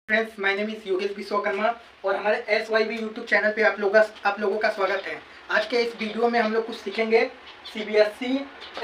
Friends, my name is Yogesh Vishwakarma और हमारे SYB YouTube channel पे आप लोगों का स्वागत है। आज के इस वीडियो में हम लोग कुछ सीखेंगे CBSE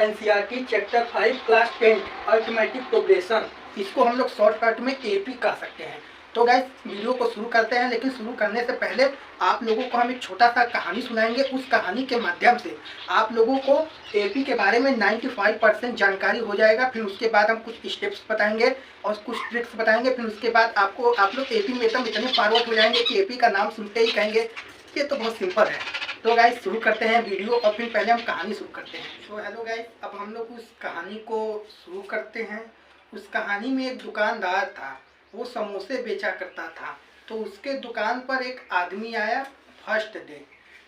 NCERT chapter 5 class 10 arithmetic progression. इसको हम लोग शॉर्टकट में AP कह सकते हैं। तो गाइस, वीडियो को शुरू करते हैं, लेकिन शुरू करने से पहले आप लोगों को हम एक छोटा सा कहानी सुनाएंगे। उस कहानी के माध्यम से आप लोगों को AP के बारे में 95% जानकारी हो जाएगा। फिर उसके बाद हम कुछ स्टेप्स बताएंगे और कुछ ट्रिक्स बताएंगे। फिर उसके बाद आप लोग AP में एकदम इतने फॉरवर्ड हो जाएंगे कि AP का नाम सुनते ही कहेंगे ये तो बहुत सिंपल है। तो गाइस, शुरू करते हैं वीडियो और फिर पहले हम कहानी शुरू करते हैं। तो हेलो गाइस, अब हम लोग उस कहानी को शुरू करते हैं। उस कहानी में एक दुकानदार था, वो समोसे बेचा करता था। तो उसके दुकान पर एक आदमी आया फर्स्ट डे।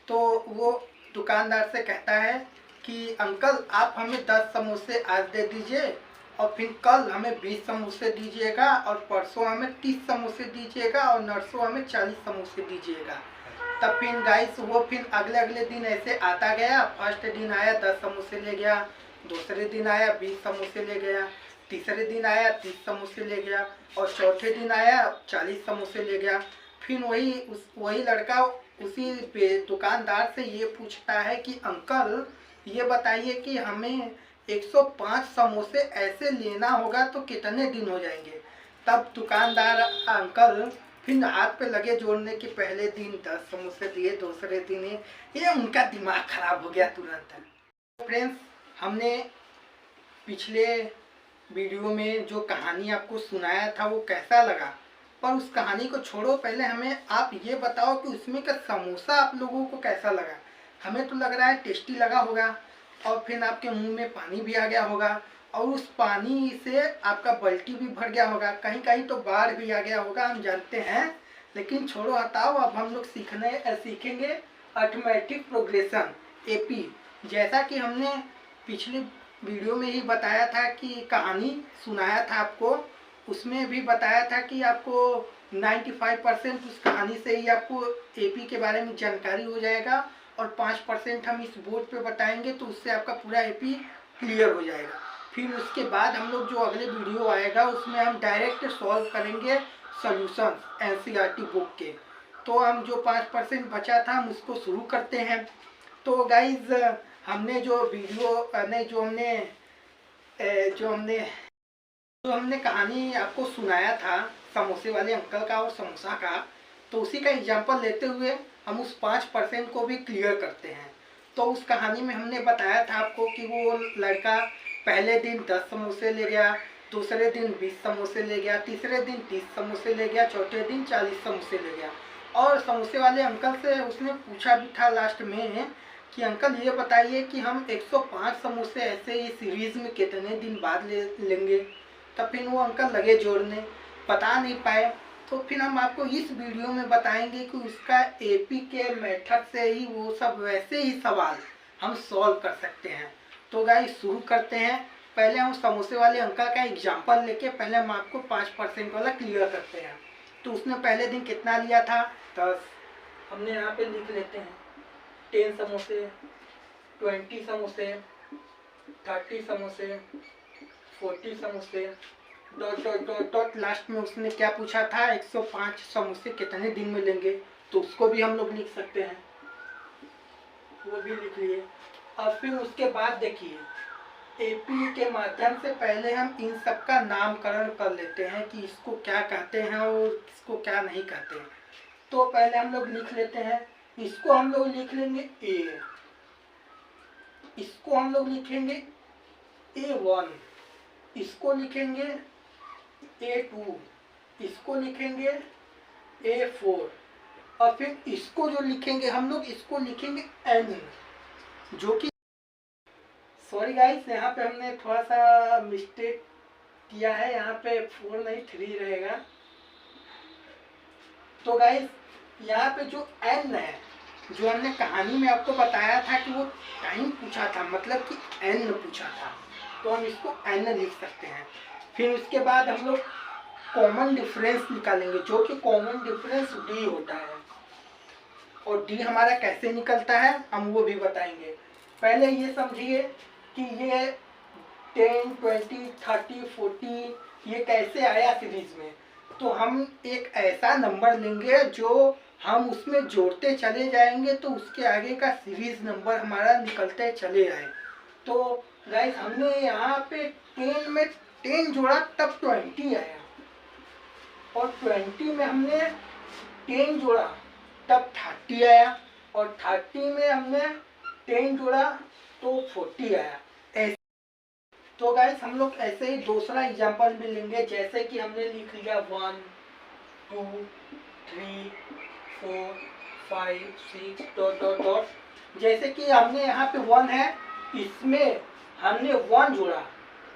तो वो दुकानदार से कहता है कि अंकल, आप हमें 10 समोसे आज दे दीजिए और फिर कल हमें 20 समोसे दीजिएगा और परसों हमें 30 समोसे दीजिएगा और नरसों हमें 40 समोसे दीजिएगा। तब फिर गाइस वो फिर अगले दिन ऐसे आता गया। फर्स्ट दिन आया 10 समोसे ले गया, दूसरे दिन आया 20 समोसे ले गया, तीसरे दिन आया 30 समोसे ले गया और चौथे दिन आया 40 समोसे ले गया। फिर वही लड़का उसी दुकानदार से ये पूछता है कि अंकल, ये बताइए कि हमें 105 समोसे ऐसे लेना होगा तो कितने दिन हो जाएंगे। तब दुकानदार अंकल फिर हाथ पे लगे जोड़ने के पहले दिन 10 समोसे दिए, दूसरे दिन ये उनका दिमाग खराब हो गया तुरंत। फ्रेंड्स, हमने पिछले वीडियो में जो कहानी आपको सुनाया था वो कैसा लगा, पर उस कहानी को छोड़ो, पहले हमें आप ये बताओ कि उसमें का समोसा आप लोगों को कैसा लगा। हमें तो लग रहा है टेस्टी लगा होगा और फिर आपके मुंह में पानी भी आ गया होगा और उस पानी से आपका बल्टी भी भर गया होगा, कहीं कहीं तो बाढ़ भी आ गया होगा, हम जानते हैं। लेकिन छोड़ो, हटाओ। अब हम लोग सीखेंगे अरिथमेटिक प्रोग्रेशन AP। जैसा कि हमने पिछले वीडियो में ही बताया था कि कहानी सुनाया था आपको, उसमें भी बताया था कि आपको 95% उस कहानी से ही आपको AP के बारे में जानकारी हो जाएगा और 5% हम इस बोर्ड पे बताएंगे, तो उससे आपका पूरा AP क्लियर हो जाएगा। फिर उसके बाद हम लोग जो अगले वीडियो आएगा उसमें हम डायरेक्ट सॉल्व करेंगे सॉल्यूशन NCERT बुक के। तो हम जो 5% बचा था हम उसको शुरू करते हैं। तो गाइज, हमने जो वीडियो ने जो हमने कहानी आपको सुनाया था समोसे वाले अंकल का और समोसा का, तो उसी का एग्जांपल लेते हुए हम उस 5% को भी क्लियर करते हैं। तो उस कहानी में हमने बताया था आपको कि वो लड़का पहले दिन 10 समोसे ले गया, दूसरे दिन 20 समोसे ले गया, तीसरे दिन 30 समोसे ले गया, चौथे दिन 40 समोसे ले गया। और समोसे वाले अंकल से उसने पूछा भी था लास्ट में कि अंकल, ये बताइए कि हम 105 समोसे ऐसे ही सीरीज में कितने दिन बाद लेंगे। तब फिर वो अंकल लगे जोड़ने, बता नहीं पाए। तो फिर हम आपको इस वीडियो में बताएंगे कि उसका AP के मेथड से ही वो सब वैसे ही सवाल हम सॉल्व कर सकते हैं। तो गाइस, शुरू करते हैं। पहले हम समोसे वाले अंकल का एग्जांपल लेके पहले हम आपको 5% वाला क्लियर करते हैं। तो उसने पहले दिन कितना लिया था? 10। हमने यहाँ पे लिख लेते हैं 10 समोसे, 20 समोसे, 30 समोसे, 40 समोसे, dot dot dot dot. Last में उसने क्या पूछा था? 105 समोसे कितने दिन में लेंगे, तो उसको भी हम लोग लिख सकते हैं, वो भी लिख लिए। और फिर उसके बाद देखिए, AP के माध्यम से पहले हम इन सब का नामकरण कर लेते हैं कि इसको क्या कहते हैं और इसको क्या नहीं कहते हैं। तो पहले हम लोग लिख लेते हैं, इसको हम लोग लिख लेंगे A, इसको हम लोग लिखेंगे A1, इसको लिखेंगे A2, इसको लिखेंगे A4 और फिर इसको जो लिखेंगे हम लोग, इसको लिखेंगे N, जो कि सॉरी गाइस, यहाँ पे हमने थोड़ा सा मिस्टेक किया है, यहाँ पे 4 नहीं 3 रहेगा। तो गाइस, यहाँ पे जो N है, जो हमने कहानी में आपको बताया था कि वो टाइम पूछा था, मतलब कि N पूछा था, तो हम इसको N लिख सकते हैं। फिर उसके बाद हम लोग कॉमन डिफरेंस निकालेंगे, जो कि कॉमन डिफरेंस D होता है। और D हमारा कैसे निकलता है हम वो भी बताएंगे। पहले ये समझिए कि ये 10, 20, 30, 40 ये कैसे आया सीरीज में। तो हम एक ऐसा नंबर लेंगे जो हम उसमें जोड़ते चले जाएंगे तो उसके आगे का सीरीज नंबर हमारा निकलते चले आए। तो गाइस हमने यहाँ पे 10 में 10 जोड़ा तब 20 आया, और 20 में हमने 10 जोड़ा तब 30 आया, और 30 में हमने 10 जोड़ा तो 40 आया। ऐसे तो गाइस हम लोग ऐसे ही दूसरा एग्जांपल भी लेंगे, जैसे कि हमने लिख लिया 1 2 3 4 5 6 डॉट डॉट डॉट। जैसे कि हमने यहाँ पे 1 है, इसमें हमने 1 जोड़ा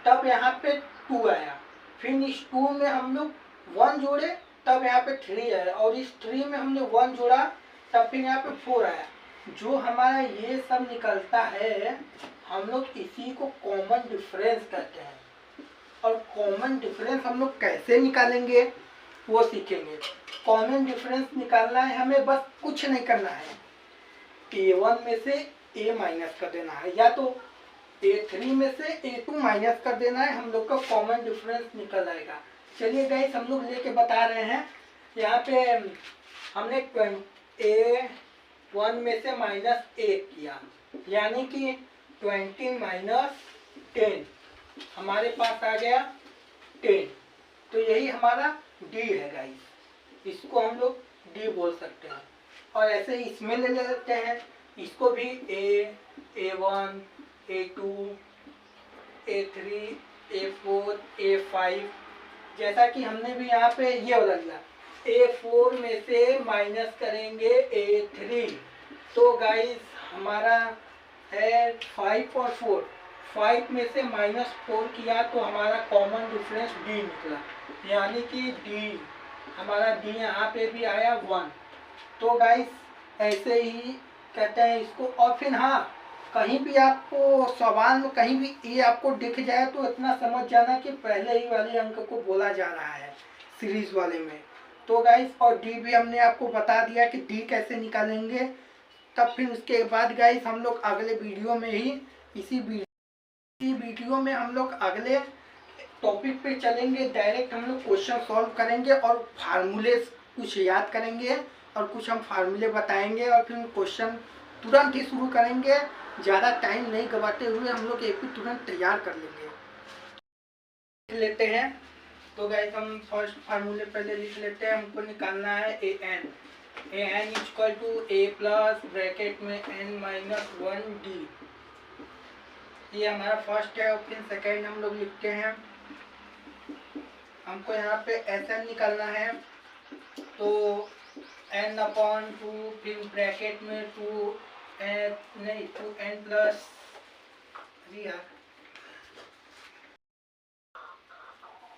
तब यहाँ पे 2 आया, फिर इस 2 में हम लोग 1 जोड़े तब यहाँ पे 3 आया, और इस 3 में हमने 1 जोड़ा तब फिर यहाँ पे 4 आया। जो हमारा ये सब निकलता है हम लोग इसी को कॉमन डिफरेंस कहते हैं। और कॉमन डिफरेंस हम लोग कैसे निकालेंगे वो सीखेंगे। कॉमन डिफरेंस निकालना है हमें, बस कुछ नहीं करना है, A1 में से A माइनस कर देना है, या तो A3 में से A2 माइनस कर देना है, हम लोग का कॉमन डिफरेंस निकल आएगा। चलिए गाइस हम लोग लेके बता रहे हैं। यहाँ पे हमने A1 में से माइनस A किया, यानी कि 20 माइनस 10 हमारे पास आ गया 10। तो यही हमारा D है गाइस, इसको हम लोग D बोल सकते हैं। और ऐसे ही इसमें ले लेते हैं, इसको भी A1 A2 A3 A4 A5, जैसा कि हमने भी यहाँ पे ये बदल दिया, A4 में से माइनस करेंगे A3, तो गाइस हमारा है 5 और 4, 5 में से -4 किया तो हमारा कॉमन डिफरेंस D निकला, यानी कि D हमारा D यहाँ पे भी आया 1। तो गाइस ऐसे ही कहते हैं इसको। और फिर हाँ, कहीं भी आपको सवाल में कहीं भी ये आपको दिख जाए तो इतना समझ जाना कि पहले ही वाले अंक को बोला जा रहा है सीरीज वाले में। तो गाइस और D भी हमने आपको बता दिया कि D कैसे निकालेंगे। तब फिर उसके बाद गाइस हम लोग अगले वीडियो में ही इसी वीडियो में हम लोग अगले टॉपिक पे चलेंगे। डायरेक्ट हम लोग क्वेश्चन सॉल्व करेंगे और फार्मूले कुछ याद करेंगे और कुछ हम फार्मूले बताएंगे, और फिर क्वेश्चन तुरंत ही शुरू करेंगे। ज़्यादा टाइम नहीं गवाते हुए हम लोग एक भी तुरंत तैयार कर लेते हैं। तो गाइस हम फर्स्ट फार्मूले पहले लिख लेते हैं। हमको निकालना है an equal to a plus bracket में n माइनस 1d, ये हमारा फर्स्ट है। और फिर सेकेंड हम लोग लिखते हैं, हमको यहाँ पे Sn निकालना है, तो n/2 फिर ब्रैकेट में 2n प्लस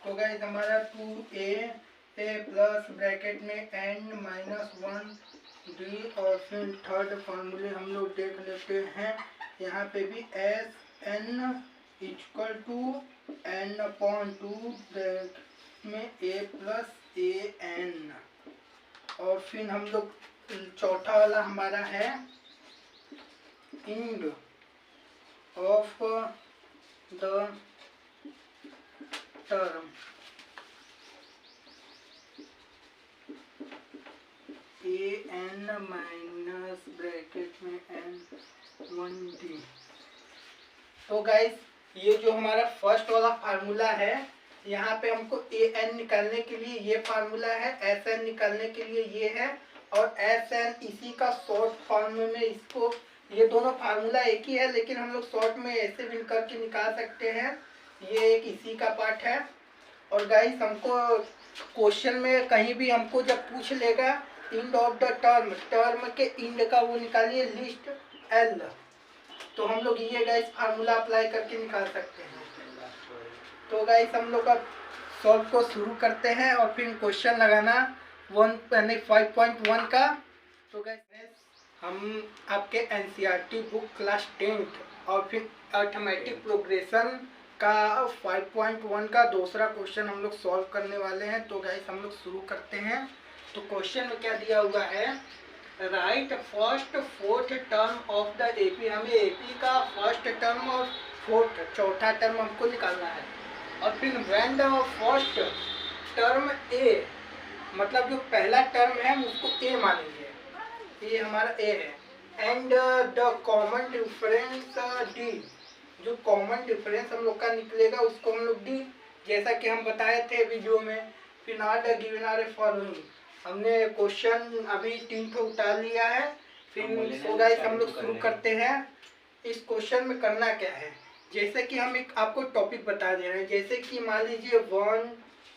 तो गाइस हमारा 2a प्लस ब्रैकेट में n माइनस 1d। और फिर थर्ड फार्मूले हम लोग देख लेते हैं, यहाँ पे भी Sn इक्वल टू n/2 में a प्लस an। और फिर हम लोग चौथा वाला हमारा है end of the term an minus bracket में n1d। तो गाइस ये जो हमारा फर्स्ट वाला फार्मूला है, यहाँ पे हमको an निकालने के लिए ये फार्मूला है, Sn निकालने के लिए ये है, और Sn इसी का शॉर्ट फॉर्म में इसको, ये दोनों फार्मूला एक ही है लेकिन हम लोग शॉर्ट में ऐसे भी करके निकाल सकते हैं। ये एक इसी का पार्ट है। और गाइस हमको क्वेश्चन में कहीं भी हमको जब पूछ लेगा end of the term, term के इंड का वो निकालिए लिस्ट L, तो हम लोग ये गाइस फार्मूला अप्लाई करके निकाल सकते हैं। तो गाइस हम लोग अब सॉल्व को शुरू करते हैं और फिर क्वेश्चन लगाना 5.1 का। तो गाइस हम आपके एनसीईआरटी बुक क्लास 10 और फिर अरिथमेटिक प्रोग्रेशन का 5.1 का दूसरा क्वेश्चन हम लोग सॉल्व करने वाले हैं। तो गाइस हम लोग शुरू करते हैं। तो क्वेश्चन में क्या दिया हुआ है, right first fourth term of the AP. हमें एपी का फर्स्ट टर्म और फोर्थ चौथा टर्म हमको निकालना है। और फिर व्हेन द फर्स्ट टर्म ए, मतलब जो पहला टर्म है हम उसको ए मानेंगे, ये हमारा ए है। And the common difference D, जो कॉमन डिफरेंस हम लोग का निकलेगा उसको हम लोग डी, जैसा कि हम बताए थे वीडियो में। फिर नॉट गिवन आर फॉलोइंग, हमने क्वेश्चन अभी 3 को उतार लिया है। फिर सो गाइस हम लोग शुरू करते हैं। इस क्वेश्चन में करना क्या है, जैसे कि हम एक आपको टॉपिक बता दे रहे हैं, जैसे कि मान लीजिए 1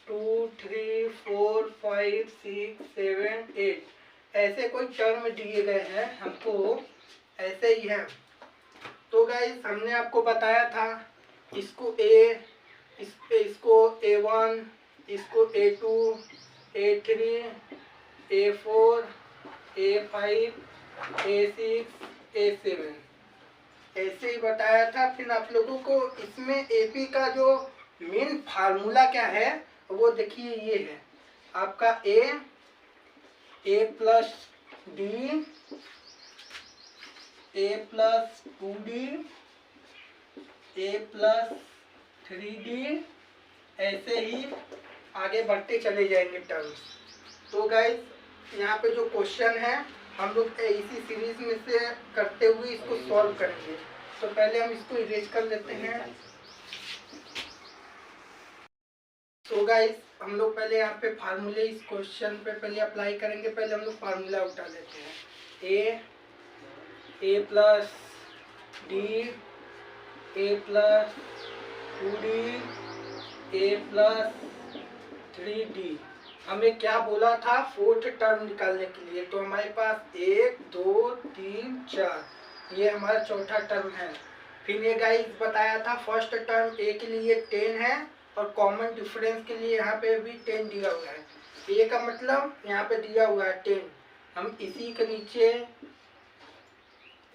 2 3 4 5 6 7 8 ऐसे कोई टर्म दिए गए हैं हमको, ऐसे ही है। तो गाइस हमने आपको बताया था इसको ए, इसको A1, इसको A2, A3, A4, A5, A6, A7 ऐसे ही बताया था। फिर आप लोगों को इसमें एपी का जो मेन फार्मूला क्या है वो देखिए, ये है आपका ए प्लस डी, ए प्लस 2D, ए प्लस 3D, ऐसे ही आगे बढ़ते चले जाएंगे टर्म्स। तो गाइस यहाँ पे जो क्वेश्चन है हम लोग इसी सीरीज में से करते हुए इसको सॉल्व करेंगे। तो पहले हम इसको इरेज कर लेते हैं। तो गाइस हम लोग पहले यहाँ पे फार्मूले इस क्वेश्चन पे पहले अप्लाई करेंगे। पहले हम लोग फार्मूला उठा लेते हैं। ए प्लस डी, ए प्लस 2D, ए प्लस 3D। हमें क्या बोला था, 4th टर्म निकालने के लिए। तो हमारे पास 1 2 3 4, ये हमारा चौथा टर्म है। फिर ये गाइस बताया था फर्स्ट टर्म ए के लिए 10 है और कॉमन डिफरेंस के लिए यहाँ पे भी 10 दिया हुआ है। ए का मतलब यहाँ पे दिया हुआ है 10, हम इसी के नीचे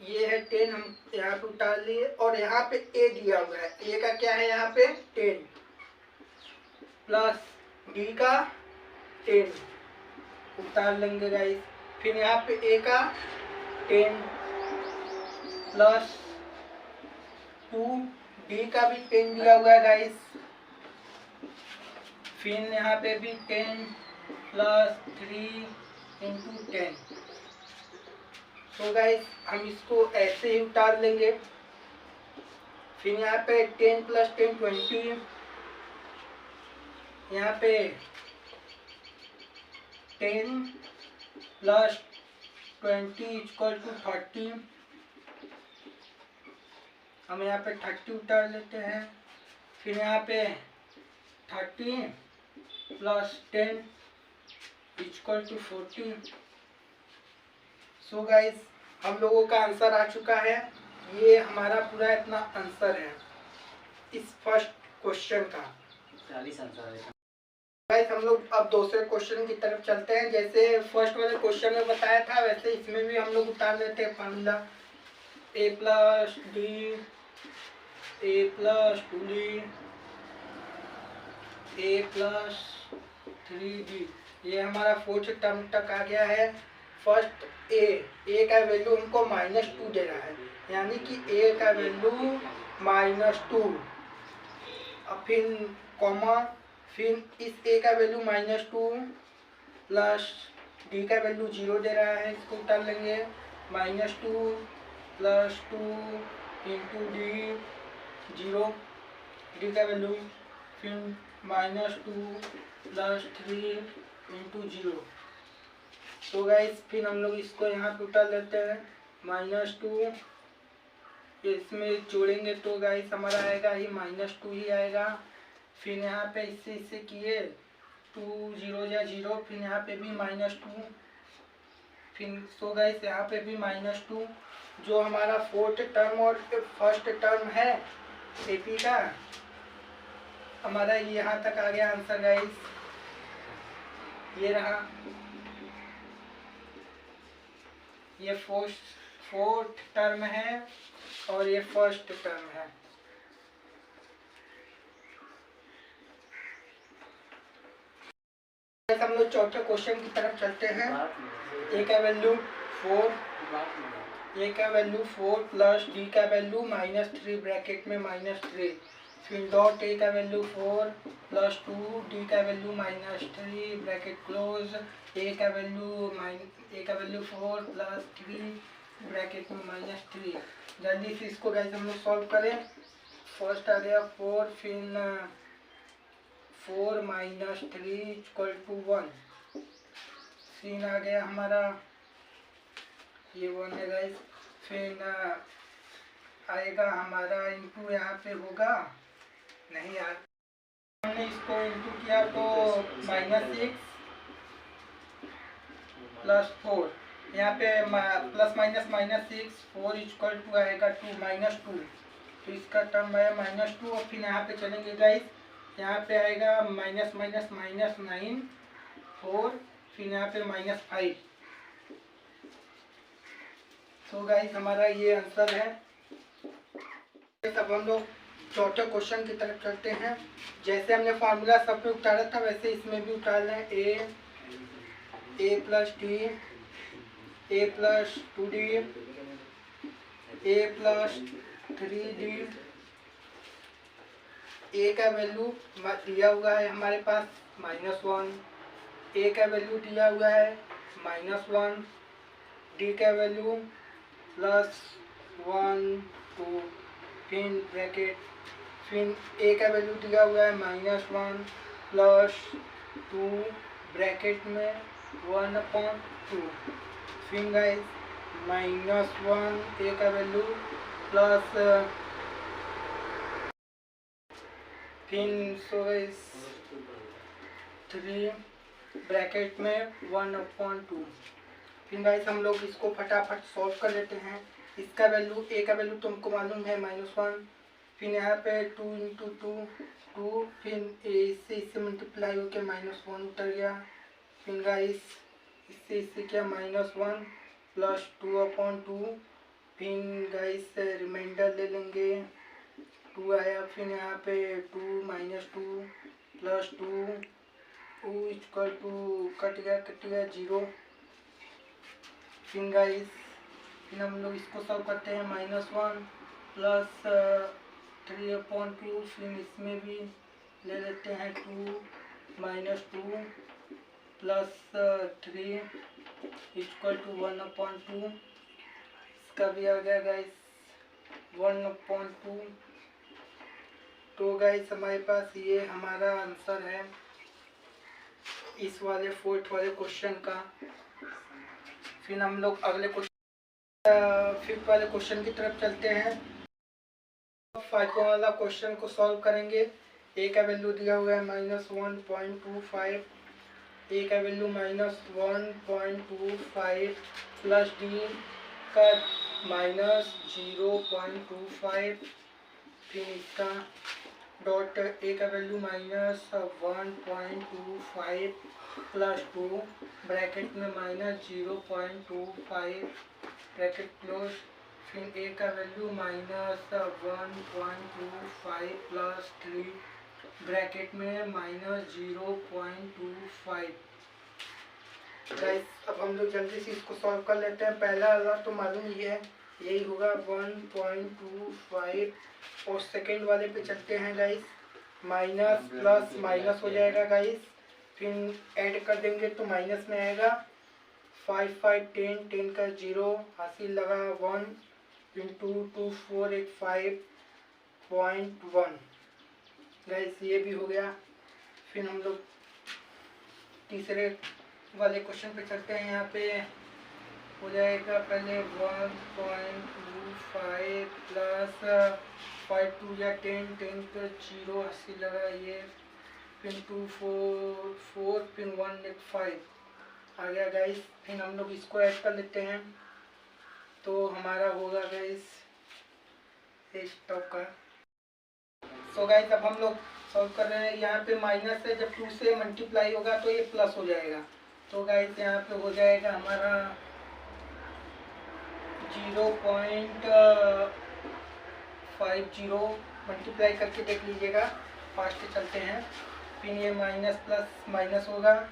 ये है 10 हम यहाँ पे उतार लिए, और यहाँ पे ए दिया हुआ है। ए का क्या है यहाँ पे 10 प्लस डी का 10 उतार लेंगे गाइस। फिर यहाँ पे ए का 10 प्लस 2, डी का भी 10 दिया हुआ है गाइस। फिर यहाँ पे भी 10 प्लस 3 इंटू 10। तो गाइस हम इसको ऐसे ही उतार लेंगे। फिर यहाँ पे 10 प्लस 10 20, यहाँ पे 10 प्लस 20 इक्वल टू 30, हम यहाँ पे 30 उतार लेते हैं। फिर यहाँ पे 30 plus 10 equal to 40। So guys हम लोगों का आंसर आ चुका है। ये हमारा पूरा इतना आंसर है इस फर्स्ट क्वेश्चन का। 40 आंसर है गाइस हम लोग अब दूसरे क्वेश्चन की तरफ चलते हैं। जैसे फर्स्ट वाले क्वेश्चन में बताया था वैसे इसमें भी हम लोग उतार लेते हैं फार्मूला। ए प्लस डी, ए प्लस 2D, ए प्लस 3D, ये हमारा 4th टर्म तक आ गया है। फर्स्ट ए का वैल्यू हमको -2 दे रहा है, यानी कि ए का वैल्यू -2, अब फिर कॉमा, फिर इस ए का वैल्यू -2 प्लस डी का वैल्यू 0 दे रहा है, इसको उतार लेंगे। -2 प्लस 2 इंटू डी 0, डी का वैल्यू, फिर -2 प्लस 3 इंटू 0। तो गाइस फिर हम लोग इसको यहाँ पे उतार लेते हैं। -2 इसमें जोड़ेंगे तो गाइस हमारा आएगा ही -2 ही आएगा। फिर यहाँ पे इससे किए 2 0 या 0, फिर यहाँ पे भी -2, फिर सो गाइस यहाँ पे भी -2। जो हमारा 4th टर्म और फर्स्ट टर्म है एपी का, हमारा यहाँ तक आ गया आंसर गाइस। ये रहा, ये 4th टर्म है और ये फर्स्ट टर्म है। हम लोग चौथे क्वेश्चन की तरफ चलते हैं। ए का वैल्यू 4, ए का वैल्यू 4 प्लस डी का वैल्यू -3 ब्रैकेट में -3, फिर डॉट ए का वैल्यू 4 प्लस 2, डी का वैल्यू -3 ब्रैकेट क्लोज, ए का वैल्यू 4 प्लस 3 ब्रैकेट में -3। जल्दी से इसको गाइस हम लोग सॉल्व करें। फर्स्ट आ गया 4, फिर 4 - 3 = 1। फिर आ गया हमारा ये 1 है गाइस। फिर आएगा हमारा इंटू, यहाँ पे होगा नहीं यार, हमने इसको इंटू किया तो -6 प्लस 4, यहाँ पे प्लस माइनस -6 4 = आएगा 2 -2, तो इसका टर्म है -2। और फिर यहाँ पे चलेंगे गाइस, यहाँ पे आएगा -9 4, फिर यहाँ पे -5। तो गाइस हमारा ये आंसर है। अब हम लोग चौथे क्वेश्चन की तरफ चलते हैं। जैसे हमने फार्मूला सब पे उतारा था वैसे इसमें भी उतार लें। a plus D, a plus 2d, a plus 3d। a का वैल्यू दिया हुआ है हमारे पास -1, a का वैल्यू दिया हुआ है -1, d का वैल्यू +1 2, फिर ब्रैकेट, फिर a का वैल्यू दिया हुआ है -1 प्लस 2 ब्रैकेट में 1/2, फिर गाइस -1 a का वैल्यू प्लस फिर 3 ब्रैकेट में 1/2। फिर गाइस हम लोग इसको फटाफट सॉल्व कर लेते हैं। इसका वैल्यू a का वैल्यू तुमको मालूम है -1, फिर यहाँ पे 2 × 2, फिर इससे मल्टीप्लाई होकर -1 उतर गया। फिर गाइस इससे क्या -1 प्लस 2/2, फिर गाइस रिमाइंडर ले लेंगे 2 आया। फिर यहाँ पे 2 - 2 प्लस 2 कट गया 0। फिर गाइस फिर हम लोग इसको सॉल्व करते हैं। -1 प्लस 3/2, फिर इसमें भी ले लेते हैं 2 - 2 प्लस 3 = 1/2। इसका भी आ गया गाइस 1/2। तो गाइस हमारे पास ये हमारा आंसर है इस वाले 4th वाले क्वेश्चन का। फिर हम लोग अगले क्वेश्चन 5th वाले क्वेश्चन की तरफ चलते हैं। 5 वाला क्वेश्चन को सॉल्व करेंगे। a का वैल्यू दिया हुआ है -1.25, a का वैल्यू -1.25 प्लस d का -0.25, फिर इसका डॉट a का वैल्यू -1.25 प्लस 2 ब्रैकेट में -0.25 ब्रैकेट क्लोज, फिर a का वैल्यू -1.25 प्लस 3 ब्रैकेट में -0.25। गाइस अब हम लोग जल्दी से इसको सॉल्व कर लेते हैं। पहला वाला तो मालूम ही है, यही होगा 1.25। और सेकेंड वाले पे चलते हैं गाइस। माइनस प्लस माइनस हो जाएगा गाइस, फिर ऐड कर देंगे तो माइनस में आएगा। 5 5 10 10 का 0 हासिल लगा 1 इंटू 2 4 8 5.1। गाइस ये भी हो गया। फिर हम लोग तीसरे वाले क्वेश्चन पे चलते हैं। यहाँ पे हो जाएगा पहले 1.25 प्लस 5 2 या 10 10 का 0 हासिल लगा ये, फिर 2 4 4 फिर 1 8 5 आ गया गाइस। फिर हम लोग इसको ऐड कर लेते हैं तो हमारा होगा गाइस स्टॉप का। सो गाइस अब हम लोग सॉल्व कर रहे हैं। यहाँ पे माइनस है, जब 2 से मल्टीप्लाई होगा तो ये प्लस हो जाएगा। तो गाइस यहाँ पे हो जाएगा हमारा 0.50 मल्टीप्लाई करके देख लीजिएगा, फास्ट से चलते हैं। फिर ये माइनस प्लस माइनस होगा,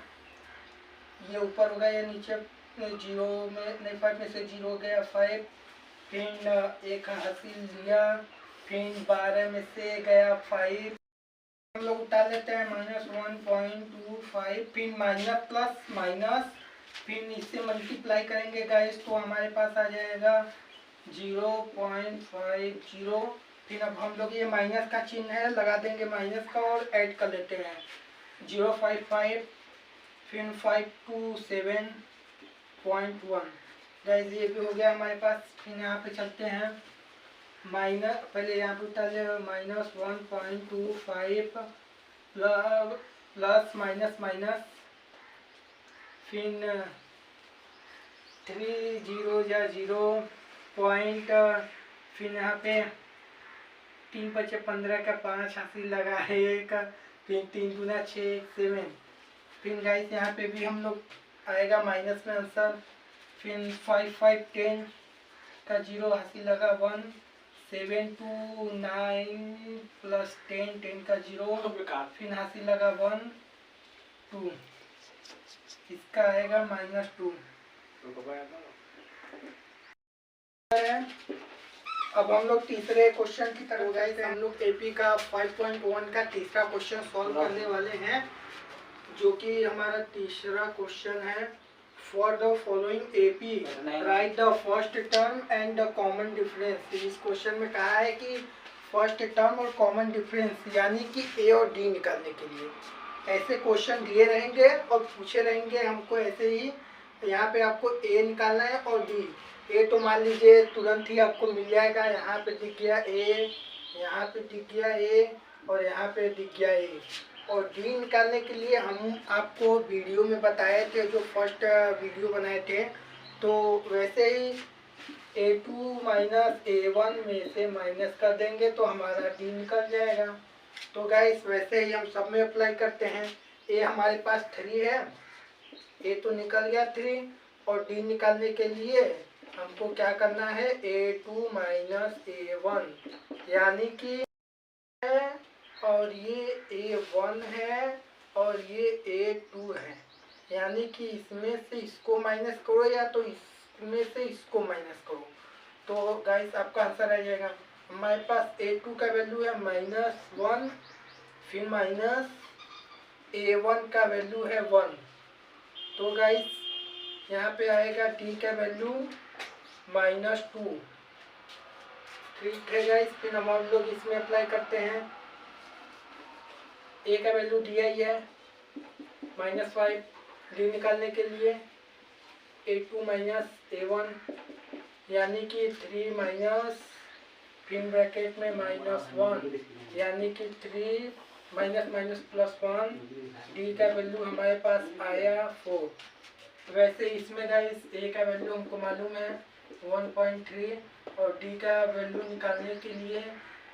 ये ऊपर होगा या नीचे 0 में नहीं, 5 में से 0 हो गया 5, फिर एक हासिल लिया फिर 12 में से गया 5, हम लोग उतार लेते हैं -1.25, फिर माइनस प्लस माइनस, फिर इससे मल्टीप्लाई करेंगे गाइस तो हमारे पास आ जाएगा 0.50। फिर अब हम लोग ये माइनस का चिन्ह है लगा देंगे माइनस का और ऐड कर लेते हैं 0.55, फिर 527.1 गाइस ये भी हो गया हमारे पास। फिर यहाँ पे चलते हैं माइनस, पहले यहाँ पे उतार ले -1.25 प्लस माइनस माइनस, फिर 3 0 या 0 पॉइंट, फिर यहाँ पे 3 × 15 का 5 हासिल लगा है 1, फिर 3 × 6 7, फिर गाइस यहाँ पे भी हम लोग आएगा माइनस में आंसर, फिर 5 5 10 का 0 हासिल लगा 1, 7 2 9 प्लस 10 10 का 0, फिर हासिल लगा 1 2, इसका आएगा -2। अब हम लोग तीसरे क्वेश्चन की तरफ गए थे। हम लोग एपी का 5.1 का तीसरा क्वेश्चन सॉल्व करने वाले हैं, जो कि हमारा तीसरा क्वेश्चन है। For the following AP right the first term and the common difference. इस क्वेश्चन में कहा है कि फर्स्ट टर्म और कॉमन डिफरेंस यानी कि ए और डी निकालने के लिए ऐसे क्वेश्चन दिए रहेंगे और पूछे रहेंगे हमको ऐसे ही। यहाँ पे आपको ए निकालना है और डी। ए तो मान लीजिए तुरंत ही आपको मिल जाएगा, यहाँ पे दिख गया ए, यहाँ पे दिख गया ए और यहाँ पे दिख गया ए। और डी निकालने के लिए हम आपको वीडियो में बताए थे, जो फर्स्ट वीडियो बनाए थे, तो वैसे ही A2 - A1 में से माइनस कर देंगे तो हमारा डी निकल जाएगा। तो गाइस वैसे ही हम सब में अप्लाई करते हैं। ए हमारे पास 3 है, ए तो निकल गया 3, और डी निकालने के लिए हमको क्या करना है A2 - A1 यानी कि है, और ये A1 है और ये A2 है, यानी कि इसमें से इसको माइनस करो या तो इसमें से इसको माइनस करो, तो गाइस आपका आंसर आ जाएगा। हमारे पास A2 का वैल्यू है -1, फिर माइनस A1 का वैल्यू है 1, तो गाइस यहाँ पे आएगा डी का वैल्यू -2। ठीक है गाइस, फिर हम लोग इसमें अप्लाई करते हैं। ए का वैल्यू दिया ही है -5, डी निकालने के लिए A2 - A1 यानी कि 3 माइनस, फिर ब्रैकेट में -1 यानी कि 3 -+1, डी का वैल्यू हमारे पास आया 4। वैसे इसमें गाइस ए का वैल्यू हमको मालूम है 1.3, और डी का वैल्यू निकालने के लिए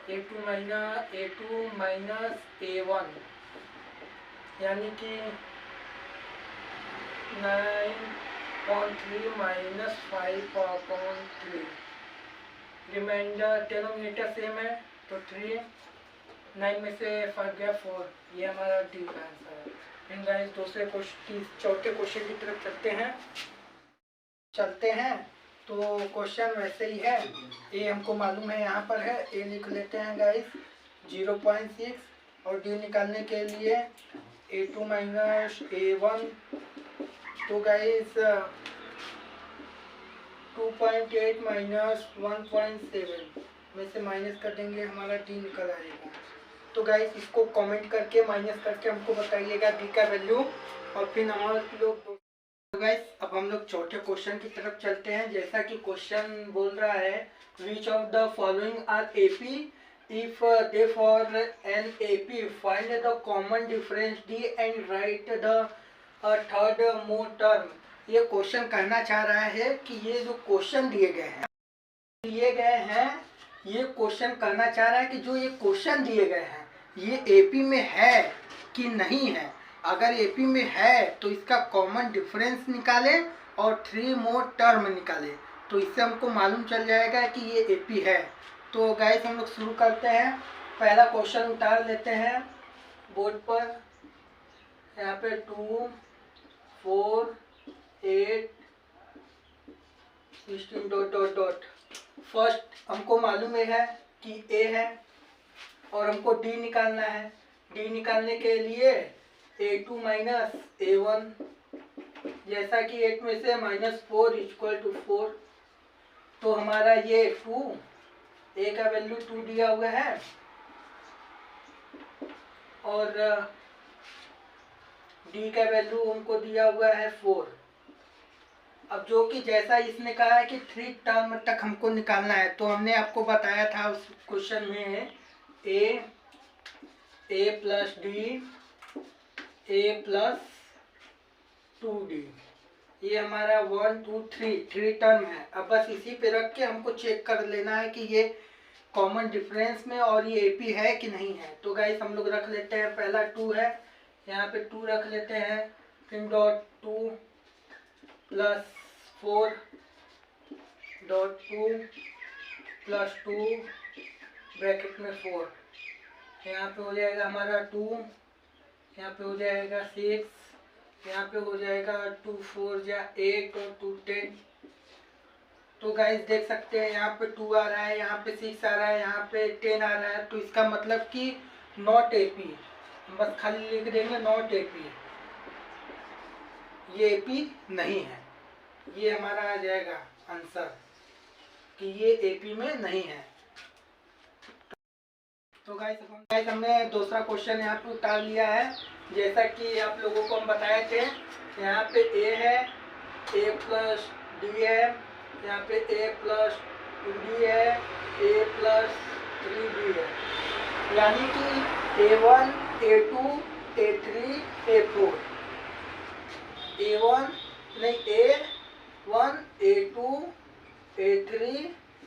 A2 - A1 यानी कि 9.3 - 5/3, रिमाइंडर डिनोमिनेटर सेम है तो 3, 9 में से 5 गया 4, ये हमारा डी का आंसर है। इन गाइस दूसरे क्वेश्चन, चौथे क्वेश्चन की तरफ चलते हैं। तो क्वेश्चन वैसे ही है, ए हमको मालूम है यहाँ पर है, ए लिख लेते हैं गाइस 0.6, और डी निकालने के लिए A2 - A1, तो गाइस 2.8 - 1.7 में से माइनस कर देंगे, हमारा डी निकल आएगा। तो गाइस इसको कमेंट करके माइनस करके हमको बताइएगा डी का वैल्यू, और फिर हम लोग गाइस अब हम लोग चौथे क्वेश्चन की तरफ चलते हैं। जैसा कि क्वेश्चन बोल रहा है which of the following are AP if they for an AP find the common difference d and write the third more term. ये क्वेश्चन कहना चाह रहा है कि ये जो क्वेश्चन दिए गए हैं ये क्वेश्चन कहना चाह रहा है कि जो ये क्वेश्चन दिए गए हैं ये एपी में है कि नहीं है। अगर एपी में है तो इसका कॉमन डिफरेंस निकाले और 3 मोर टर्म निकाले, तो इससे हमको मालूम चल जाएगा कि ये एपी है। तो गाइस हम लोग शुरू करते हैं। पहला क्वेश्चन उतार लेते हैं बोर्ड पर। यहाँ पे 2 4 8 16 ... फर्स्ट हमको मालूम है कि ए है और हमको डी निकालना है। डी निकालने के लिए A2 माइनस A1, जैसा कि 8 में से -4 इक्वल टू 4, तो हमारा ये 2, ए का वैल्यू 2 दिया हुआ है और डी का वैल्यू हमको दिया हुआ है 4। अब जो कि जैसा इसने कहा है कि 3 टर्म तक हमको निकालना है, तो हमने आपको बताया था उस क्वेश्चन में ए प्लस डी, ए प्लस 2d, ये हमारा 1 2 3 टर्म है। अब बस इसी पे रख के हमको चेक कर लेना है कि ये कॉमन डिफरेंस में और ये एपी है कि नहीं है। तो गाइस हम लोग रख लेते हैं, पहला 2 है, यहाँ पे 2 रख लेते हैं, फिर dot 2 plus 4 dot 2 plus 2 bracket में 4, यहाँ पे हो जाएगा हमारा 2, यहाँ पे हो जाएगा 6, यहाँ पे हो जाएगा 2 4 या 8 और 2 10। तो गाइस देख सकते हैं यहाँ पे 2 आ रहा है, यहाँ पे 6 आ रहा है, यहाँ पे 10 आ रहा है, तो इसका मतलब कि नॉट एपी, बस खाली लिख देंगे नॉट एपी, ये एपी नहीं है। ये हमारा आ जाएगा आंसर कि ये एपी में नहीं है। तो गाइस हमने दूसरा क्वेश्चन यहाँ पे उतार लिया है, जैसा कि आप लोगों को हम बताए थे। यहाँ पे ए है, ए प्लस डी है, यहाँ पे ए प्लस 2d है, ए प्लस 3d है, यानी कि A1 A2 A3 A4, A1 नहीं A1 A2 A3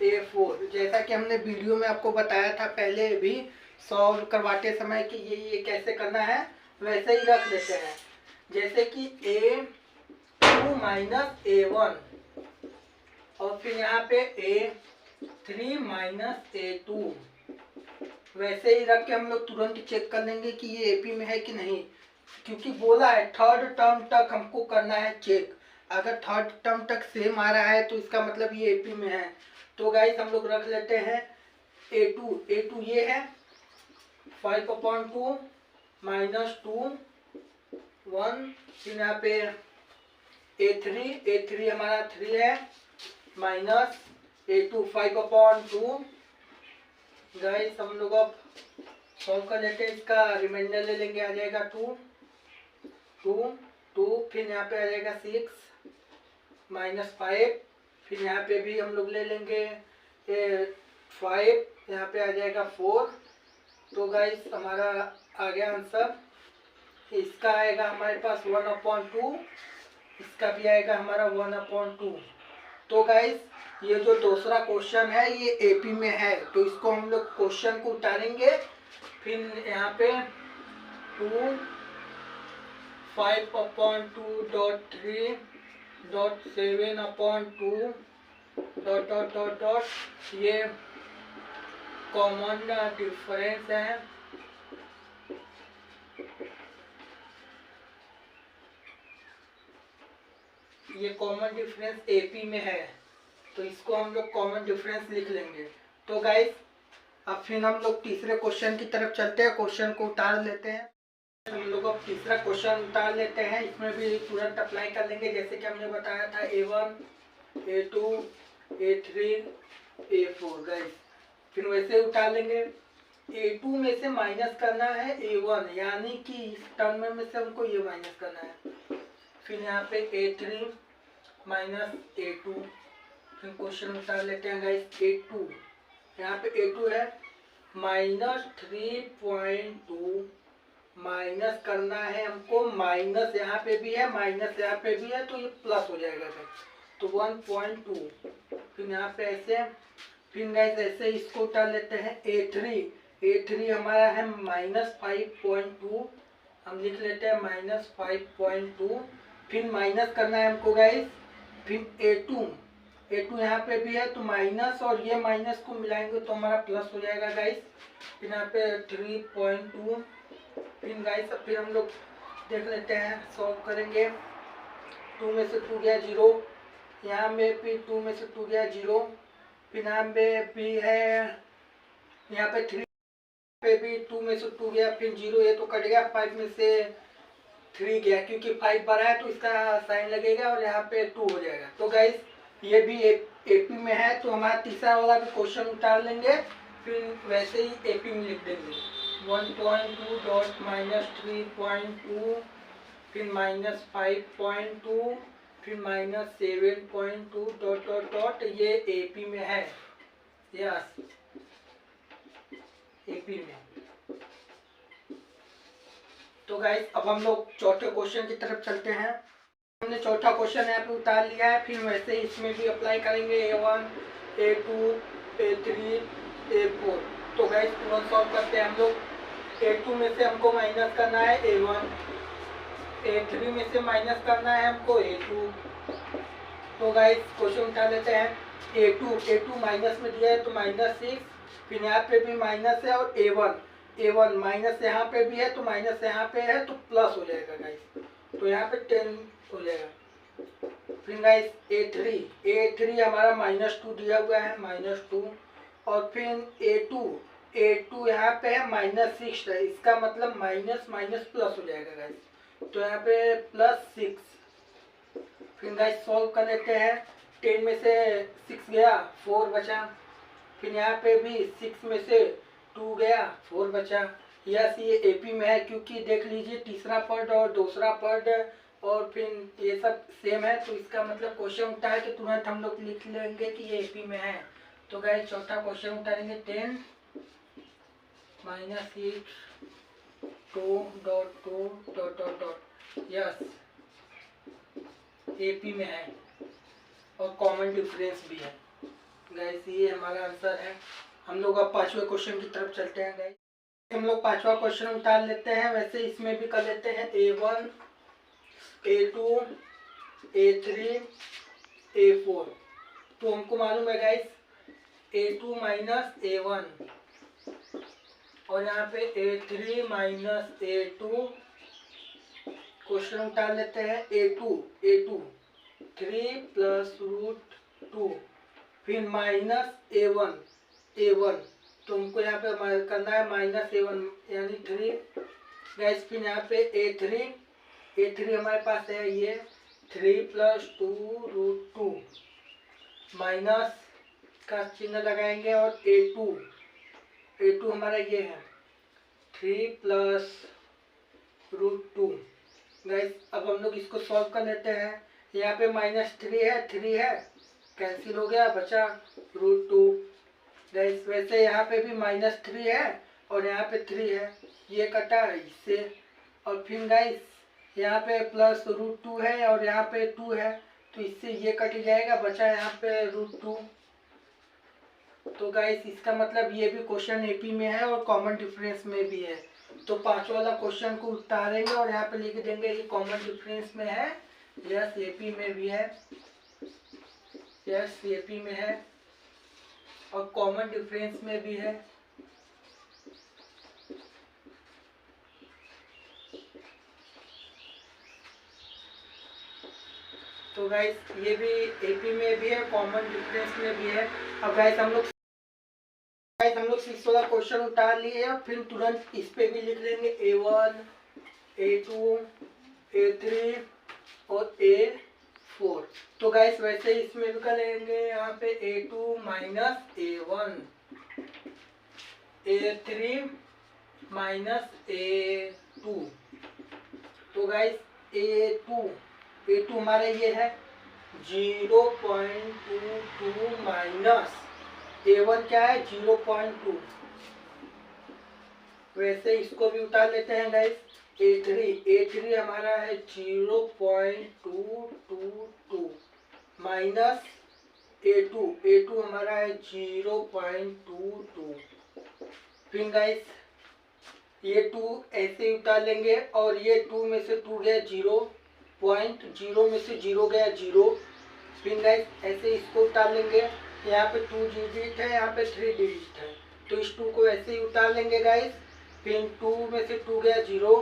A4, जैसा कि हमने वीडियो में आपको बताया था पहले भी सॉल्व करवाते समय कि ये कैसे करना है, वैसे ही रख लेते हैं। जैसे कि A2 माइनस A1 और फिर यहाँ पे A3 माइनस A2, वैसे ही रख के हम लोग तुरंत चेक कर लेंगे कि ये एपी में है कि नहीं, क्योंकि बोला है थर्ड टर्म तक हमको करना है चेक। अगर थर्ड टर्म तक सेम आ रहा है तो इसका मतलब ये एपी में है। तो गाइस हम लोग रख लेते हैं A2 ये है 5/2 माइनस 2 1, फिर यहाँ पे A3 हमारा 3 है माइनस A2 5/2। गाइस हम लोग अब सॉल्व कर लेते हैं, इसका रिमाइंडर ले लेंगे, आ जाएगा 2, फिर यहाँ पे आ जाएगा 6 माइनस 5, फिर यहाँ पे भी हम लोग ले लेंगे 5, यहाँ पे आ जाएगा 4। तो गाइस हमारा आ गया आंसर, इसका आएगा हमारे पास 1/2, इसका भी आएगा हमारा 1/2। तो गाइस ये जो दूसरा क्वेश्चन है ये एपी में है, तो इसको हम लोग क्वेश्चन को उतारेंगे, फिर यहाँ पे 2 5/2.3 .7/2 डॉट ये कॉमन डिफरेंस है। ये कॉमन डिफरेंस एपी में है, तो इसको हम लोग कॉमन डिफरेंस लिख लेंगे। तो गाइस अब फिर हम लोग तीसरे क्वेश्चन की तरफ चलते हैं, क्वेश्चन को उतार लेते हैं। हम लोग अब तीसरा क्वेश्चन उतार लेते हैं, इसमें भी तुरंत अप्लाई कर लेंगे, जैसे कि हमने बताया था A1 A2 A3 A4। Guys फिर वैसे उतार लेंगे। A2 में से माइनस करना है A1, यानी कि इस टर्म में से हमको ये माइनस करना है। फिर यहाँ पे A3 माइनस A2, फिर क्वेश्चन उतार लेते हैं गाइस। A2 यहाँ पे A2 है -3.2, माइनस करना है हमको, माइनस यहाँ पे भी है माइनस यहाँ पे भी है, तो ये प्लस हो जाएगा गाइस, तो 1.2। फिर यहाँ पे ऐसे, फिर गाइस ऐसे इसको उतार लेते हैं। A3 हमारा है -5.2, हम लिख लेते हैं -5.2, फिर माइनस करना है हमको गाइस। फिर A2 यहाँ पे भी है, तो माइनस और ये माइनस को मिलाएंगे तो हमारा प्लस हो जाएगा गाइस। फिर यहाँ पे 3.2, फिर गाइस फिर हम लोग देख लेते हैं, सॉल्व करेंगे। 2 में से 2 गया 0, यहाँ में भी 2 में से 2 गया 0, फिर यहाँ पे भी है यहाँ पे 3 पे भी 2 में से 2 गया, फिर 0 ये तो कट गया, 5 में से 3 गया, क्योंकि 5 बड़ा है तो इसका साइन लगेगा और यहाँ पे 2 हो जाएगा। तो गाइस ये भी एपी में है, तो हमारा तीसरा वाला भी क्वेश्चन उतार लेंगे, फिर वैसे ही एपी में लिख देंगे 1.2 डॉट माइनस 3.2, फिर माइनस 5.2, फिर माइनस 7.2 डॉट डॉट डॉट, ये एपी में है। यस, एपी में। तो गाइस अब हम लोग चौथे क्वेश्चन की तरफ चलते हैं। हमने चौथा क्वेश्चन यहाँ पे उतार लिया है, फिर वैसे ही इसमें भी अप्लाई करेंगे A1, A2, A3, A4। तो गाइस तुरंत सॉल्व करते हैं हम लोग। A2 में से हमको माइनस करना है A1, A3 में से माइनस करना है हमको A2। तो गाइस क्वेश्चन उठा लेते हैं। A2 माइनस में दिया है तो -6, फिर यहाँ पे भी माइनस है, और A1 माइनस यहाँ पे भी है तो माइनस यहाँ पे है तो प्लस हो जाएगा गाइस, तो यहाँ पे 10 हो जाएगा। फिर गाइस A3 हमारा -2 दिया हुआ है, -2, और फिर A2 यहाँ पे है -6 है, इसका मतलब माइनस माइनस प्लस हो जाएगा गाइस, तो यहाँ पे +6। फिर गाइस सॉल्व कर लेते हैं। 10 में से 6 गया, 4 बचा, फिर यहाँ पे भी 6 में से 2 गया, 4 बचा। यस, ये एपी में है, क्योंकि देख लीजिए तीसरा पद और दूसरा पद और फिर ये सब सेम है, तो इसका मतलब क्वेश्चन उठा है तो तुरंत हम लोग लिख लेंगे कि ये एपी में है। तो गाइस चौथा क्वेश्चन उतारेंगे 10 - 6 2 dot 2 dot dot dot. Yes, AP में है और कॉमन डिफरेंस भी है गाइस, ये हमारा आंसर है। हम लोग अब पांचवें क्वेश्चन की तरफ चलते हैं गाइस। हम लोग पांचवा क्वेश्चन उतार लेते हैं, वैसे इसमें भी कर लेते हैं A1, A2, A3, A4। तो हमको मालूम है गाइस A2 माइनस A1, और यहाँ पे A3 माइनस A2। क्वेश्चन उतार लेते हैं A2 3 + √2, फिर माइनस A1, तो हमको यहाँ पे करना है -A1 यानी 3 गैस। फिर यहाँ पे A3 हमारे पास है ये 3 + 2√2, माइनस का चिन्ह लगाएंगे, और A2 हमारा ये है 3 + √2 गैस। अब हम लोग इसको सॉल्व कर लेते हैं। यहाँ पे -3 है, कैंसिल हो गया, बचा √2 गैस। वैसे यहाँ पे भी -3 है और यहाँ पे 3 है, ये कटा इससे, और फिर गाइस यहाँ पे +√2 है और यहाँ पे 2 है, तो इससे ये कट जाएगा, बचा यहाँ पे √2। तो गाइस इसका मतलब ये भी क्वेश्चन एपी में है और कॉमन डिफरेंस में भी है। तो पांचवा वाला क्वेश्चन को उतारेंगे और यहाँ पे लिख देंगे ये कॉमन डिफरेंस में है। यस, एपी में भी है। यस, एपी में है और कॉमन डिफरेंस में भी है। तो गाइस ये भी एपी में भी है, कॉमन डिफरेंस में भी है। अब गाइस हम लोग 6 वाला क्वेश्चन उतार लिए और फिर तुरंत इस पे भी लिख लेंगे A1, A2, A3 और A4। तो गाइस वैसे इसमें भी कर लेंगे, यहाँ पे A2 minus A1, A3 minus A2। तो गाइस A2 हमारा ये है 0.22 माइनस A1 क्या है 0.2। वैसे इसको भी उतार लेते हैं गाइस। A3 हमारा है 0.222 माइनस A2 हमारा है 0.22। फिर गाइस ये 2 ऐसे ही उतार लेंगे, और ये 2 में से 2 गया 0.0 में से 0 गया 0। फिर गाइस ऐसे इसको उतार लेंगे, यहाँ पे 2 डिजिट है, यहाँ पे 3 डिजिट है, तो इस 2 को ऐसे ही उतार लेंगे गाइस। फिर 2 में से 2 गया 0,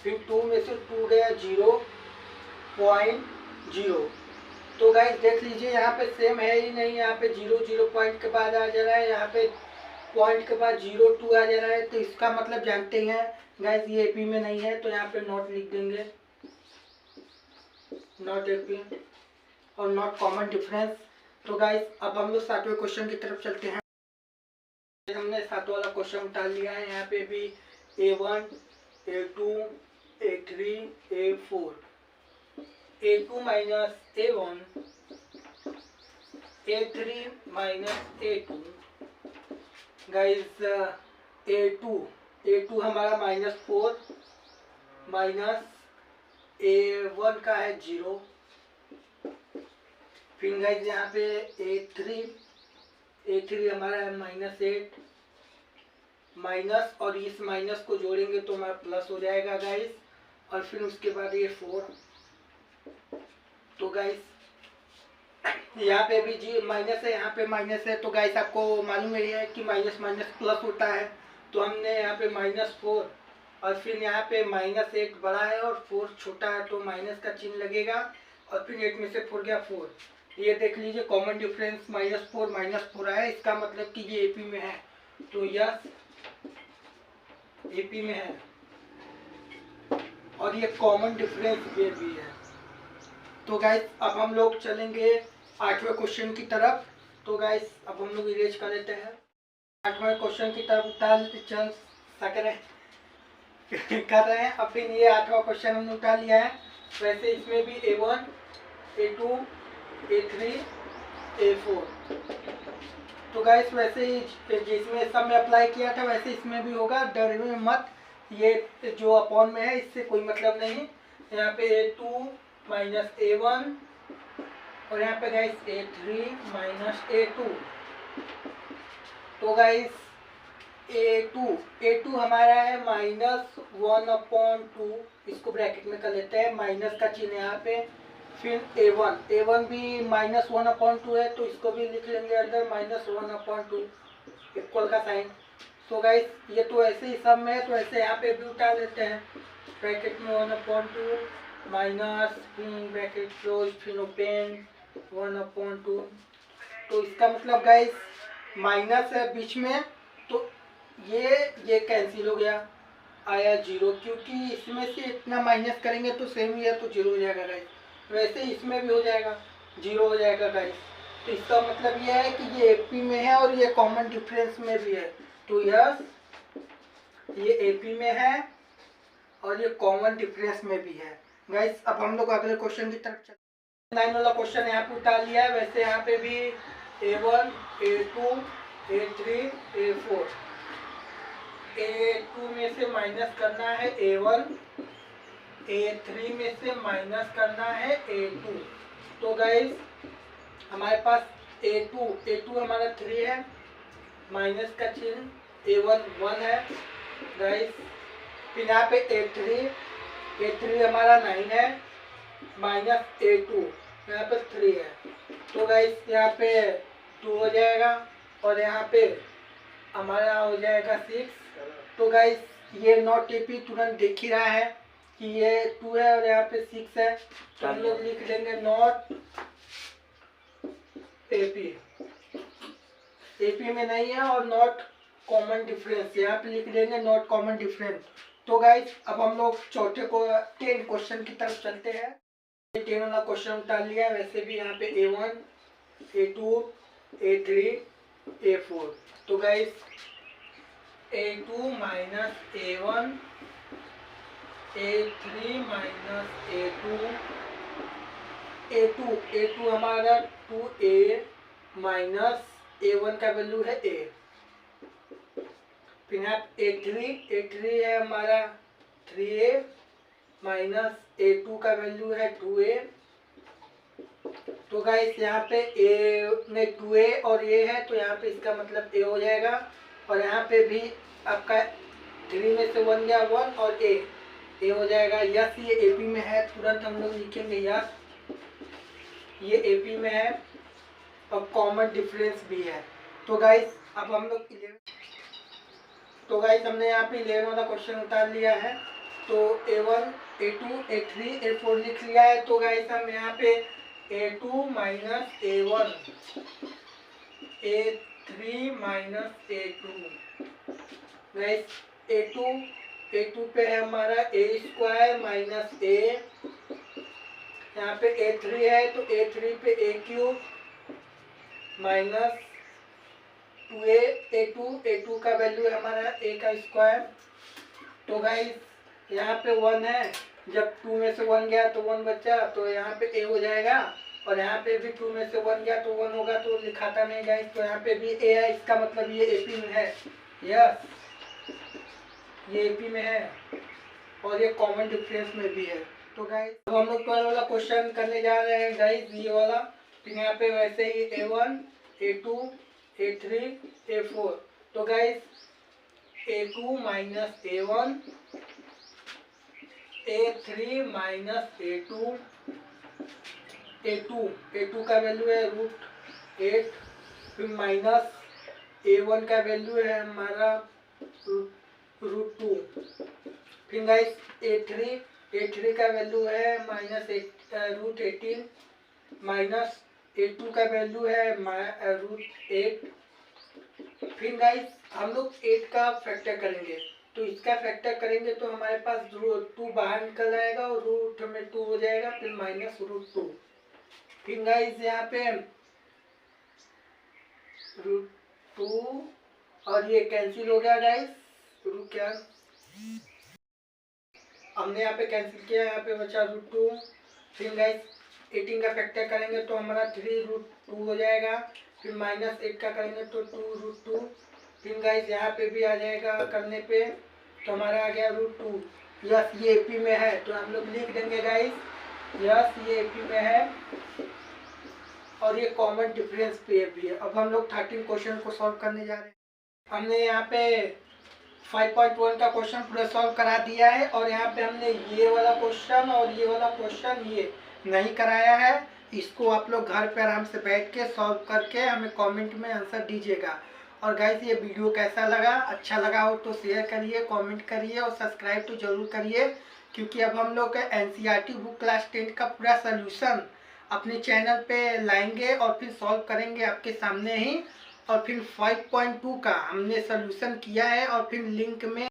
फिर 2 में से 2 गया 0.0। तो गाइस देख लीजिए यहाँ पे सेम है ही नहीं, यहाँ पे 0 0 पॉइंट के बाद आ जा रहा है, यहाँ पे पॉइंट के बाद 0 2 आ जा रहा है, तो इसका मतलब जानते हैं गाइस ये एपी में नहीं है, तो यहाँ पे नॉट लिख देंगे, नॉट एपी और नॉट कॉमन डिफरेंस। तो गाइस अब हम लोग 7वें क्वेश्चन की तरफ चलते हैं। हमने 7 वाला क्वेश्चन उठा लिया है। यहाँ पे भी A1 A2 A3 A4, A2 minus A1 A3 minus A2 guys A2 हमारा -4 माइनस A1 का है 0। फिर गाइस यहाँ पे A3 हमारा है -8 माइनस, और इस माइनस को जोड़ेंगे तो हमारा प्लस हो जाएगा गाइस, और फिर उसके बाद ये 4। तो गाइस यहाँ पे भी जी माइनस है, यहाँ पे माइनस है, तो गाइस आपको मालूम है कि माइनस माइनस प्लस होता है। तो हमने यहाँ पे -4 और फिर यहाँ पे -8 बड़ा है और 4 छोटा है, तो माइनस का चिन्ह लगेगा, और फिर 8 में से 4 गया 4। ये देख लीजिए कॉमन डिफरेंस -4 है, इसका मतलब कि ये एपी में है, तो यस एपी में है, और ये कॉमन डिफरेंस ये भी है। तो गाइस अब हम लोग चलेंगे 8वें क्वेश्चन की तरफ। तो गाइस अब हम लोग इरेज कर लेते हैं, 8वें क्वेश्चन की तरफ चल कर रहे हैं। अब फिर ये 8वां क्वेश्चन हमने उठा लिया है। वैसे इसमें भी A1 A2 A3 A4। तो गाइस वैसे ही जिसमें सब में अप्लाई किया था वैसे इसमें भी होगा, डरिए मत, ये जो अपॉन में है इससे कोई मतलब नहीं। यहाँ पे A2 माइनस A1 और यहाँ पे गाइस A3 माइनस A2। तो गाइस A2 हमारा है -1/2, इसको ब्रैकेट में कर लेते हैं, माइनस का चिन्ह यहाँ पे। फिर A1 भी -1/2 है, तो इसको भी लिख लेंगे अंदर -1/2 इक्वल का साइन। तो गाइस ये तो ऐसे ही सब में है, तो ऐसे यहाँ पे भी उठा लेते हैं, ब्रैकेट में 1/2 माइनस ब्रैकेट क्लोज फिर ओपन 1/2। तो इसका मतलब गाइस माइनस है बीच में, तो ये कैंसिल हो गया, आया 0, क्योंकि इसमें से इतना माइनस करेंगे तो सेम ही है, तो 0 हो जाएगा गाइस। वैसे इसमें भी हो जाएगा, 0 हो जाएगा गाइस। तो इसका मतलब ये है कि ये एपी में है और ये कॉमन डिफरेंस में भी है, तो यस ये एपी में है और ये कॉमन डिफरेंस में भी है गाइस। अब हम लोग अगले क्वेश्चन की तरफ चलते हैं। 9 वाला क्वेश्चन यहाँ पे उठा लिया है। वैसे यहाँ पे भी A1 A2 A3 A4, A2 में से माइनस करना है A1, A3 में से माइनस करना है A2। तो गाइस हमारे पास A2 हमारा 3 है, माइनस का चिन्ह, A1 1 है गाइस। फिर यहाँ पे A3 हमारा 9 है, माइनस A2 यहाँ पे 3 है, तो गाइस यहाँ पे 2 हो जाएगा, और यहाँ पे हमारा हो जाएगा 6। तो गाइस ये नॉट एपी तुरंत देख ही रहा है कि ये 2 है और यहाँ पे 6 है, तो हम लोग लिख लेंगे नॉट एपी में नहीं है, और नॉट कॉमन डिफरेंस यहाँ पे लिख देंगे नॉट कॉमन डिफरेंस। तो गाइस अब हम लोग चौथे को 10 क्वेश्चन की तरफ चलते हैं। 10 वाला क्वेश्चन उठा लिया है। वैसे भी यहाँ पे A1 A2 A3 A4। तो guys A2 minus A1 A3 minus A2 हमारा 2A माइनस A1 का वैल्यू है A। फिर यहाँ A3 है हमारा 3A माइनस A2 का वैल्यू है 2A। तो गाइस यहाँ पे A में 2A और A है, तो यहाँ पे इसका मतलब A हो जाएगा, और यहाँ पे भी आपका 3 में से 1 गया 1 और A हो जाएगा। यस ये AP में है, तुरंत हम लोग लिखेंगे यस ये AP में है और कॉमन डिफरेंस भी है। तो गाइस अब हम लोग हमने यहाँ पे 11 वाला क्वेश्चन उतार लिया है। तो A1 A2 A3 A4 लिख लिया है। तो गाइस हम यहाँ पे A2 minus A1 A3 minus A2। Guys A2 पे है हमारा A² माइनस A, यहाँ पे A3 है तो A3 पे A³ माइनस 2A। A2 का वैल्यू है हमारा A का स्क्वायर। तो गाइस यहाँ पे 1 है, जब 2 में से 1 गया तो 1 बचा, तो यहाँ पे A हो जाएगा, और यहाँ पे भी 2 में से 1 गया तो 1 होगा, तो लिखाता नहीं गाइस, तो यहाँ पे भी A है, इसका मतलब ये AP में है। यस, ये AP में है और ये कॉमन डिफरेंस में भी है। तो गाइस अब हम लोग 12 वाला क्वेश्चन करने जा रहे हैं गाइस, ये वाला। फिर यहाँ पे वैसे ही A1 A2 A3 A4। तो guys A2 minus A1, A3 minus A2, A2 का वैल्यू है √8, फिर माइनस A1 का वैल्यू है हमारा √2। फिर गाइस A3 का वैल्यू है माइनस √18, माइनस A2 का वैल्यू है √8। फिर गाइस हम लोग 8 का फैक्टर करेंगे, तो इसका फैक्टर करेंगे तो हमारे पास 2 बाहर निकल जाएगा और रूट में 2 हो जाएगा, फिर माइनस √2। फिर गाइस यहाँ पे √2 और ये कैंसिल हो गया गाइस, क्या हमने यहाँ पे कैंसिल किया, यहाँ पे बचा √2। फिर गाइस 18 का फैक्टर करेंगे तो हमारा 3√2 हो जाएगा, फिर माइनस 8 का करेंगे तो 2√2। फिर गाइस यहाँ पे भी आ जाएगा करने पे, तो हमारा आ गया √2। यस, ये AP में है, तो हम लोग लिख देंगे गाइस, यस ये AP में है और ये कॉमन डिफरेंस पे भी है। अब हम लोग 13 क्वेश्चन को सॉल्व करने जा रहे हैं। हमने यहाँ पे 5.1 का क्वेश्चन पूरा सॉल्व करा दिया है, और यहाँ पे हमने ये वाला क्वेश्चन और ये वाला क्वेश्चन ये नहीं कराया है। इसको आप लोग घर पे आराम से बैठ के सॉल्व करके हमें कमेंट में आंसर दीजिएगा। और गाइस ये वीडियो कैसा लगा, अच्छा लगा हो तो शेयर करिए, कमेंट करिए और सब्सक्राइब तो जरूर करिए, क्योंकि अब हम लोग NCERT बुक क्लास 10 का पूरा सोल्यूशन अपने चैनल पे लाएंगे और फिर सॉल्व करेंगे आपके सामने ही। और फिर 5.2 का हमने सोल्यूशन किया है, और फिर लिंक में